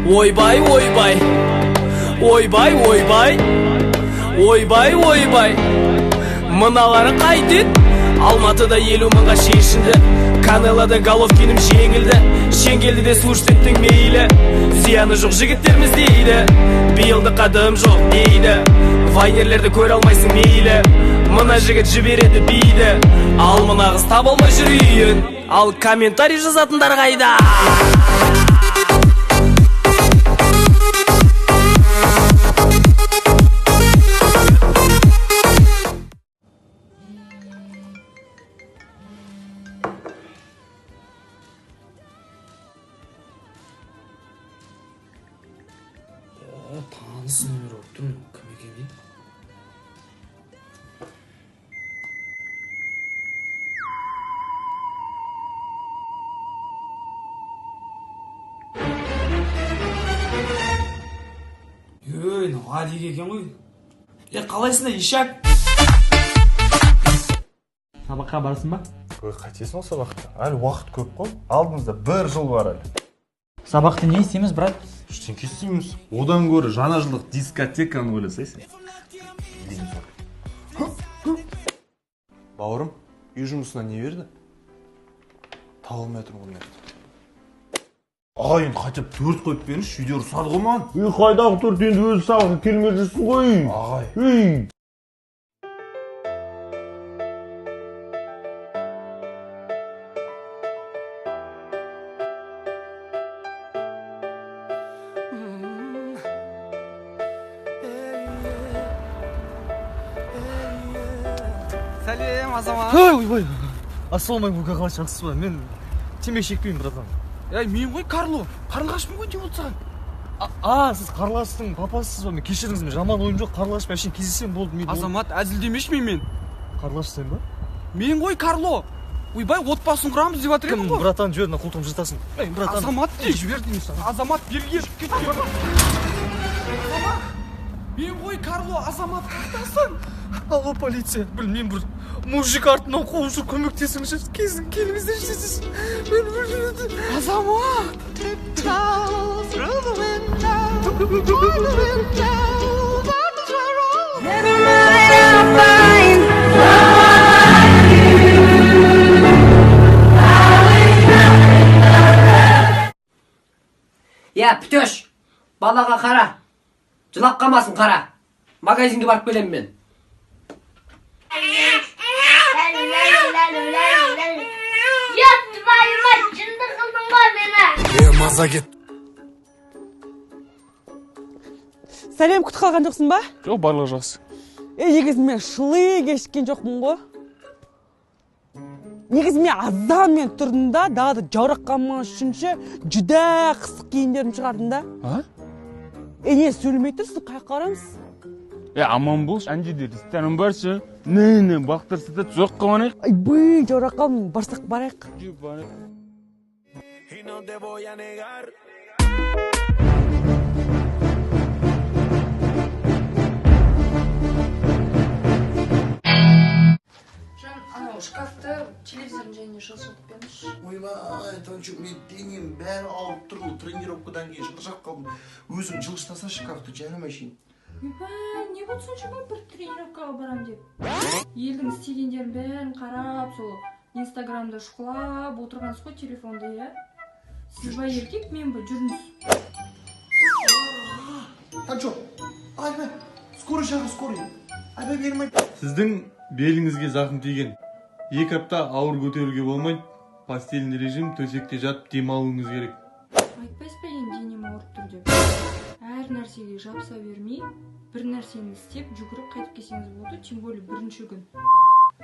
Ойбай, ойбай, ойбай, ойбай, ойбай, ойбай. Мыналары қайтет? Алматыда 50 мыңға шешінді. Канелода Головкинім жеңілді. Шеңгелді де слушсеттің мейлі. Зияны жоқ жігіттеріміз дейді. Биылды қадым жоқ дейді. Вайнерлерді көр алмайсың мейлі. Мына жігіт жібереді биді. Ал мына қыз таба алмай жүрейін. Ал комментарий жазатындар қайда? Таныс номер болып тұрмын, кім екен деймін. Өй, Адик екен ғой. Қалайсың Ишак? Сабаққа барсың ба? Ой, қайтесің ол сабақта? Әлі уақыт көп қой. Алдымызда 1 жыл бар әлі. Сабақты не істейміз, брат? Ештеңке істейміз. Одан гөрі жаңа жылдық дискотеканы ойласайсың. Бауырым, үй жұмысына не берді? Таба алмай тұрмын ғой мен. Ағайын қайтып 4 қойып беріңізші, үйде ұрсады ғой маған. Қайдағы 4 енді өзі саған келмей жүрсің ғой. Ағай. Сәлем, Азамат. Ой, ассалаумағалейкум, қалайсыз, жақсысыз ба? Мен темекі шекпеймін, братан. Мен ғой Карло. Қарындашпын ғой деп отырсаң. Сіз Қарластың папасысыз ба? Мен кешіріңіз, мен жаман ойым жоқ. Қарлашпен әшейін кездесем болды. Азамат, әзілдемеші мен. Қарлаш сен ба? Мен ғой Карло. Ойбай, отбасын құрамыз деп жатыр едім ғой. Братан, жіберді, құлтым жыртасың. Братан. Азамат, жібер деймін саған. Азамат, берге. Мен ғой Карло, Азамат, қайдасың? Алло, полиция. Білмеймін, бір мужик артынан қуып жүр, көмектесіңізші. Кезін келіңіздер жетесіз. Мен білмеймін. Азамат! Пүтөш, балаға қара. Жылап қалмасын қара. Магазинге барып келемін мен. Твою мать, жынды қылдың ғой мені. Маза кет. Сәлем, күтіп қалған жоқсың ба? Жоқ, барлығы жақсы. Негізі мен шылы кешкен жоқпын ғой. Негізі мен азанмен тұрдым да, далада жаураққанмын үшінші жүдә қысық киімдерім шығардым да. Не сөйлемей тұрсыз, қай қарамыз? Аман болш, әнжеде ресторан баршы. Не, бақтырсы да жоқ қыланайық. Айбай, жаураққам, барсақ барайық. Шкафты, телевизорын және жылжытып беріңізші. Ойбай, Тончук, мен денем бәрі ауырып тұр, тренировкадан кейін жылжып қалдым. Өзің жылжытаса шкафты, жаным әшейін. Ойбай, не болды соншама бір тренировкаға барам деп? Елдің істегендерін бәрін қарап, сол Инстаграмда шұқылап отырғансыз ғой телефонда, иә? Сіз ба еркек, мен ба, жүріңіз. Тончук, айбай, скорый шақыр, скорый. Айбай, бермей. Сіздің беліңізге зақым тиген. 2 апта ауыр көтеруге болмайды. Постельный режим, төсекте жатып демалуыңыз керек. Айтпайсыз ба енді денем ауырып тұр деп? Әр нәрсеге жапса бермей, бір нәрсені істеп, жүгіріп қайтып келсеңіз болды, тем более бірінші күн.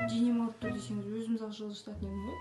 Денем ауырып тұр десеңіз, өзіміз-ақ жылжытатын едім ғой.